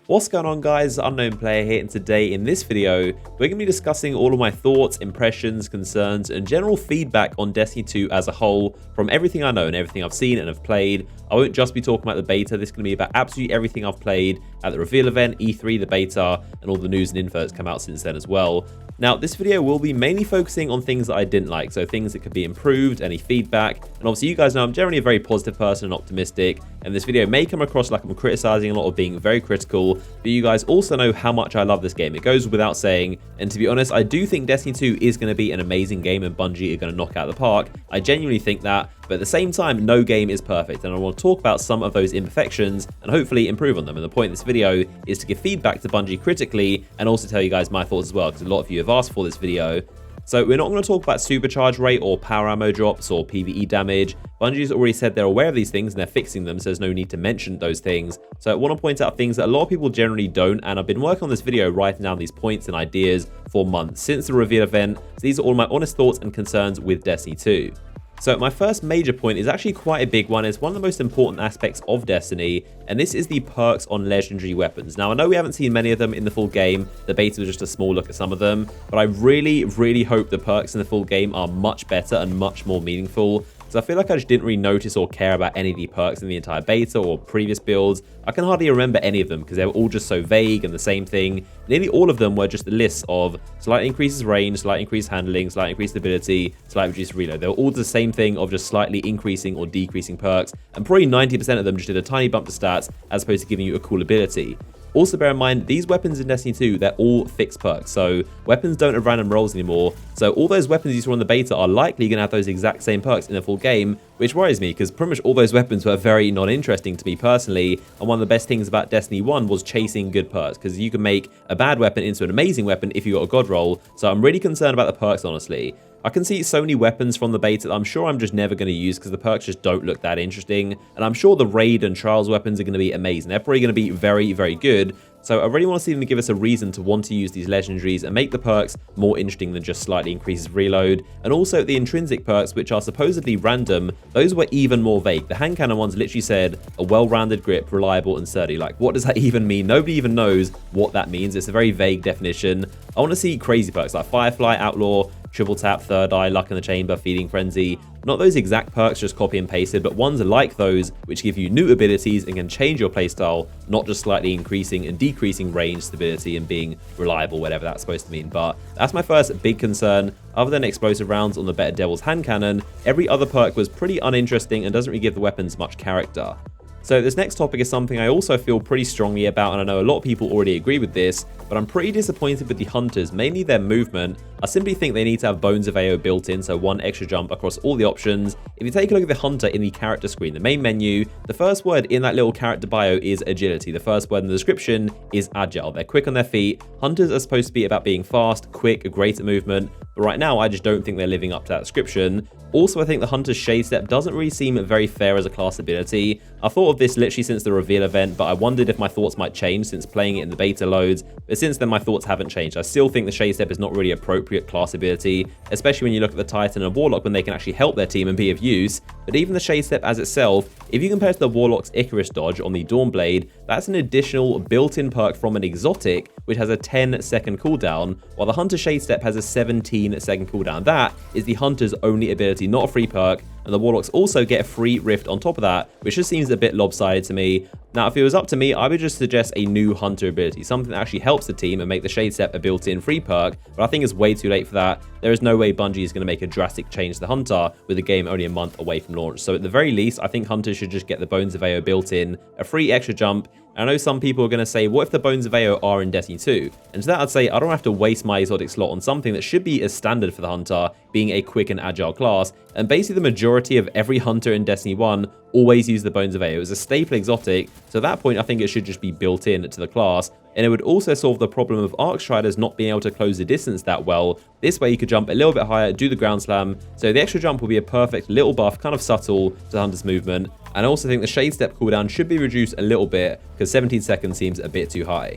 What's going on, guys? Unknown Player here, and today in this video we're going to be discussing all of my thoughts, impressions, concerns and general feedback on Destiny 2 as a whole from everything I know and everything I've seen and have played. I won't just be talking about the beta. This is going to be about absolutely everything I've played at the reveal event, E3, the beta, and all the news and info that's come out since then as well. Now, this video will be mainly focusing on things that I didn't like, so things that could be improved, any feedback, and obviously you guys know I'm generally a very positive person and optimistic, and this video may come across like I'm criticizing a lot or being very critical, but you guys also know how much I love this game. It goes without saying, and to be honest, I do think Destiny 2 is going to be an amazing game and Bungie are going to knock out the park. I genuinely think that, but at the same time, no game is perfect, and I want to talk about some of those imperfections and hopefully improve on them. And the point of this video is to give feedback to Bungie critically and also tell you guys my thoughts as well, because a lot of you have asked for this video. So we're not going to talk about supercharge rate or power ammo drops or PvE damage. Bungie's already said they're aware of these things and they're fixing them, so there's no need to mention those things. So I want to point out things that a lot of people generally don't, and I've been working on this video writing down these points and ideas for months since the reveal event. So these are all my honest thoughts and concerns with Destiny 2. So my first major point is actually quite a big one. It's one of the most important aspects of Destiny, and this is the perks on legendary weapons. Now, I know we haven't seen many of them in the full game. The beta was just a small look at some of them, but I really hope the perks in the full game are much better and much more meaningful. So I feel like I just didn't really notice or care about any of the perks in the entire beta or previous builds. I can hardly remember any of them because they were all just so vague and the same thing. Nearly all of them were just lists of slight increases range, slight increased handling, slight increased stability, slight reduced reload. They were all the same thing of just slightly increasing or decreasing perks, and probably 90% of them just did a tiny bump to stats as opposed to giving you a cool ability. Also bear in mind, these weapons in Destiny 2, they're all fixed perks, so weapons don't have random rolls anymore, so all those weapons you saw in the beta are likely going to have those exact same perks in the full game, which worries me, because pretty much all those weapons were very non-interesting to me personally, and one of the best things about Destiny 1 was chasing good perks, because you can make a bad weapon into an amazing weapon if you got a god roll, so I'm really concerned about the perks, honestly. I can see so many weapons from the beta that I'm sure I'm just never going to use because the perks just don't look that interesting. And I'm sure the raid and trials weapons are going to be amazing. They're probably going to be very good. So I really want to see them give us a reason to want to use these legendaries and make the perks more interesting than just slightly increases reload. And also the intrinsic perks, which are supposedly random, those were even more vague. The hand cannon ones literally said a well-rounded grip, reliable and sturdy. Like, what does that even mean? Nobody even knows what that means. It's a very vague definition. I want to see crazy perks like Firefly, Outlaw, Triple Tap, Third Eye, Luck in the Chamber, Feeding Frenzy. Not those exact perks just copy and pasted, but ones like those which give you new abilities and can change your playstyle, not just slightly increasing and decreasing range, stability, and being reliable, whatever that's supposed to mean. But that's my first big concern. Other than explosive rounds on the better Devil's Hand Cannon, every other perk was pretty uninteresting and doesn't really give the weapons much character. So this next topic is something I also feel pretty strongly about, and I know a lot of people already agree with this, but I'm pretty disappointed with the hunters, mainly their movement. I simply think they need to have Bones of AO built in, so one extra jump across all the options. If you take a look at the hunter in the character screen, the main menu, the first word in that little character bio is agility. The first word in the description is agile. They're quick on their feet. Hunters are supposed to be about being fast, quick, great at movement, but right now I just don't think they're living up to that description. Also, I think the Hunter's Shade Step doesn't really seem very fair as a class ability. I thought of this literally since the reveal event, but I wondered if my thoughts might change since playing it in the beta loads. But since then, my thoughts haven't changed. I still think the Shade Step is not really appropriate class ability, especially when you look at the Titan and Warlock when they can actually help their team and be of use. But even the Shade Step as itself, if you compare it to the Warlock's Icarus dodge on the Dawnblade, that's an additional built-in perk from an exotic, which has a 10-second cooldown, while the Hunter Shade Step has a 17-second cooldown. That is the Hunter's only ability, not a free perk, and the Warlocks also get a free rift on top of that, which just seems a bit lopsided to me. Now, if it was up to me, I would just suggest a new Hunter ability, something that actually helps the team and make the Shade Step a built-in free perk, but I think it's way too late for that. There is no way Bungie is going to make a drastic change to the Hunter with the game only a month away from launch. So at the very least, I think Hunters should just get the Bones of AO built in, a free extra jump. I know some people are going to say, what if the Bones of AO are in Destiny 2? And to that I'd say, I don't have to waste my exotic slot on something that should be as standard for the Hunter, being a quick and agile class. And basically the majority of every Hunter in Destiny 1 always use the Bones of AO. It was a staple exotic, so at that point I think it should just be built in to the class. And it would also solve the problem of Arc Striders not being able to close the distance that well. This way you could jump a little bit higher, do the ground slam, so the extra jump will be a perfect little buff, kind of subtle to the Hunter's movement. And I also think the Shade Step cooldown should be reduced a little bit, because 17 seconds seems a bit too high.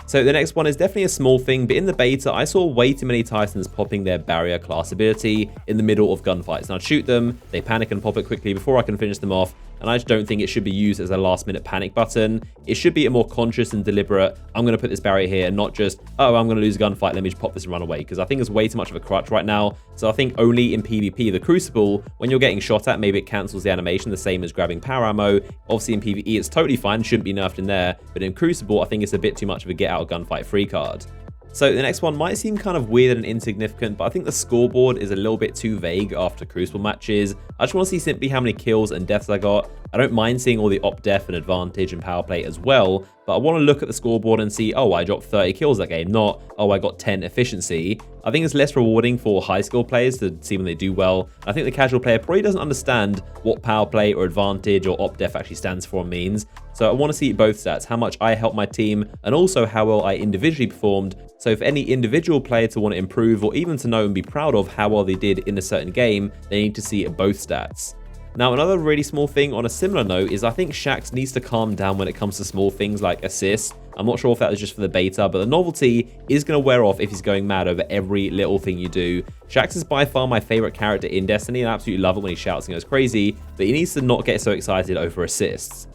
So the next one is definitely a small thing, but in the beta, I saw way too many Titans popping their barrier class ability in the middle of gunfights. And I'd shoot them, they panic and pop it quickly before I can finish them off, and I just don't think it should be used as a last-minute panic button. It should be a more conscious and deliberate, I'm going to put this barrier here, and not just, oh, I'm going to lose a gunfight, let me just pop this and run away, because I think it's way too much of a crutch right now. So I think only in PvP, the Crucible, when you're getting shot at, maybe it cancels the animation, the same as grabbing power ammo. Obviously in PvE, it's totally fine, shouldn't be nerfed in there, but in Crucible, I think it's a bit too much of a get out of gunfight free card. So the next one might seem kind of weird and insignificant, but I think the scoreboard is a little bit too vague after Crucible matches. I just want to see simply how many kills and deaths I got. I don't mind seeing all the op def and advantage and power play as well, but I want to look at the scoreboard and see, oh, I dropped 30 kills that game, not, oh, I got 10 efficiency. I think it's less rewarding for high skill players to see when they do well. I think the casual player probably doesn't understand what power play or advantage or op def actually stands for and means. So I want to see both stats, how much I helped my team and also how well I individually performed. So for any individual player to want to improve or even to know and be proud of how well they did in a certain game, they need to see both stats. Now, another really small thing on a similar note is I think Shaxx needs to calm down when it comes to small things like assists. I'm not sure if that was just for the beta, but the novelty is going to wear off if he's going mad over every little thing you do. Shaxx is by far my favorite character in Destiny, and I absolutely love it when he shouts and goes crazy, but he needs to not get so excited over assists.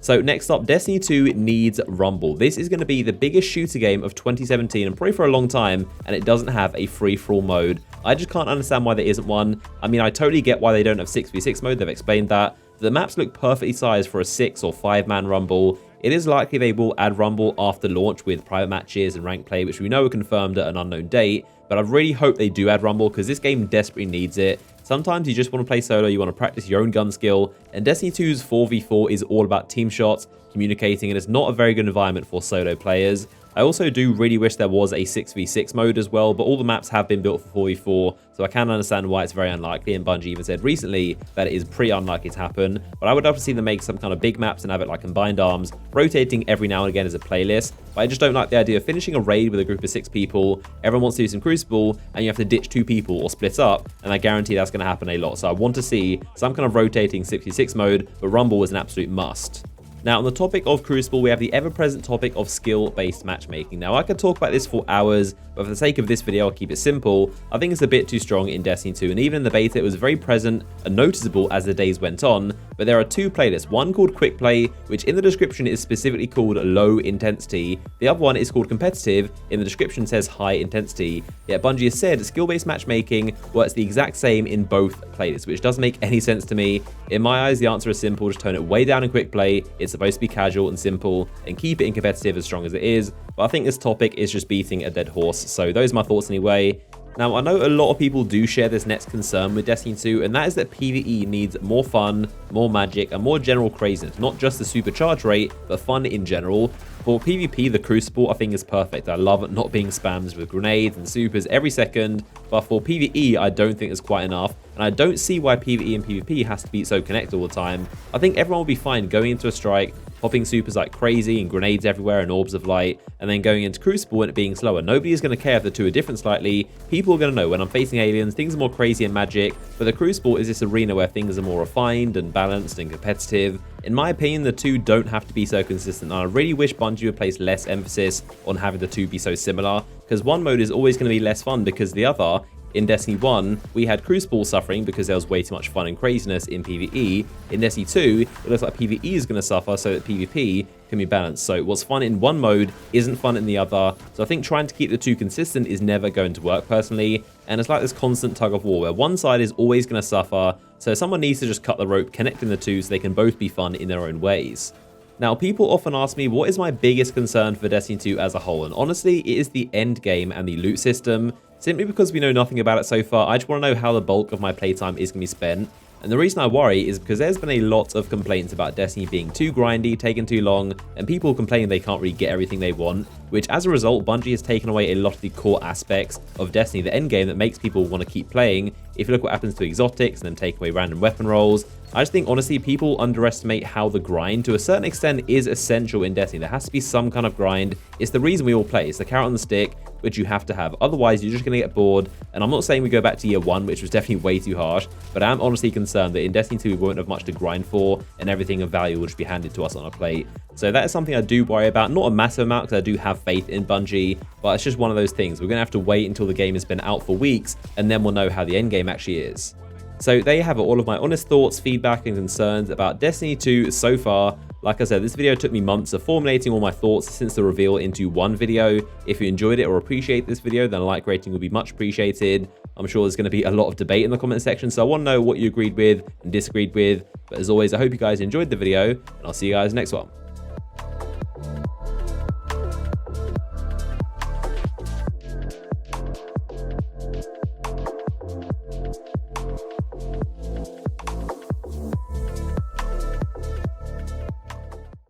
So next up, Destiny 2 needs Rumble. This is going to be the biggest shooter game of 2017 and probably for a long time, and it doesn't have a free-for-all mode. I just can't understand why there isn't one. I mean, I totally get why they don't have 6v6 mode, they've explained that. The maps look perfectly sized for a 6 or 5-man Rumble. It is likely they will add Rumble after launch with private matches and rank play, which we know are confirmed at an unknown date, but I really hope they do add Rumble because this game desperately needs it. Sometimes you just want to play solo, you want to practice your own gun skill, and Destiny 2's 4v4 is all about team shots, communicating, and it's not a very good environment for solo players. I also do really wish there was a 6v6 mode as well, but all the maps have been built for 4v4, so I can understand why it's very unlikely, and Bungie even said recently that it is pretty unlikely to happen, but I would love to see them make some kind of big maps and have it like Combined Arms, rotating every now and again as a playlist, but I just don't like the idea of finishing a raid with a group of 6 people, everyone wants to do some Crucible, and you have to ditch 2 people or split up, and I guarantee that's going to happen a lot, so I want to see some kind of rotating 6v6 mode, but Rumble is an absolute must. Now, on the topic of Crucible, we have the ever-present topic of skill-based matchmaking. Now, I could talk about this for hours, but for the sake of this video, I'll keep it simple. I think it's a bit too strong in Destiny 2, and even in the beta, it was very present and noticeable as the days went on. But there are 2 playlists, one called Quick Play, which in the description is specifically called Low Intensity. The other one is called Competitive, in the description says High Intensity. Yet Bungie has said skill-based matchmaking works the exact same in both playlists, which doesn't make any sense to me. In my eyes, the answer is simple, just tone it way down in Quick Play. It's supposed to be casual and simple, and keep it in competitive as strong as it is, but I think this topic is just beating a dead horse, so those are my thoughts anyway. Now, I know a lot of people do share this next concern with Destiny 2, and that is that PvE needs more fun, more magic, and more general craziness, not just the supercharge rate, but fun in general. For PvP, the Crucible I think is perfect. I love not being spammed with grenades and supers every second, but for PvE, I don't think it's quite enough, and I don't see why PvE and PvP has to be so connected all the time. I think everyone will be fine going into a strike, popping supers like crazy and grenades everywhere and orbs of light, and then going into Crucible and it being slower. Nobody is going to care if the two are different slightly. People are going to know when I'm facing aliens, things are more crazy and magic, but the Crucible is this arena where things are more refined and balanced and competitive. In my opinion, the two don't have to be so consistent, and I really wish Bungie would place less emphasis on having the two be so similar, because one mode is always going to be less fun because the other. In Destiny 1, we had Crucible suffering because there was way too much fun and craziness in PvE. In Destiny 2, it looks like PvE is going to suffer so that PvP can be balanced. So what's fun in one mode isn't fun in the other. So I think trying to keep the two consistent is never going to work personally. And it's like this constant tug of war where one side is always going to suffer. So someone needs to just cut the rope connecting the two so they can both be fun in their own ways. Now, people often ask me what is my biggest concern for Destiny 2 as a whole, and honestly, it is the end game and the loot system. Simply because we know nothing about it so far, I just want to know how the bulk of my playtime is going to be spent. And the reason I worry is because there's been a lot of complaints about Destiny being too grindy, taking too long, and people complaining they can't really get everything they want, which as a result, Bungie has taken away a lot of the core aspects of Destiny, the endgame that makes people want to keep playing. If you look what happens to exotics and then take away random weapon rolls, I just think, honestly, people underestimate how the grind, to a certain extent, is essential in Destiny. There has to be some kind of grind. It's the reason we all play. It's the carrot on the stick, which you have to have. Otherwise, you're just going to get bored. And I'm not saying we go back to year 1, which was definitely way too harsh, but I am honestly concerned that in Destiny 2, we won't have much to grind for, and everything of value will just be handed to us on a plate. So that is something I do worry about. Not a massive amount, because I do have faith in Bungie, but it's just one of those things. We're going to have to wait until the game has been out for weeks, and then we'll know how the end game actually is. So there you have it, all of my honest thoughts, feedback, and concerns about Destiny 2 so far. Like I said, this video took me months of formulating all my thoughts since the reveal into one video. If you enjoyed it or appreciate this video, then a like rating would be much appreciated. I'm sure there's going to be a lot of debate in the comment section, so I want to know what you agreed with and disagreed with. But as always, I hope you guys enjoyed the video, and I'll see you guys next one.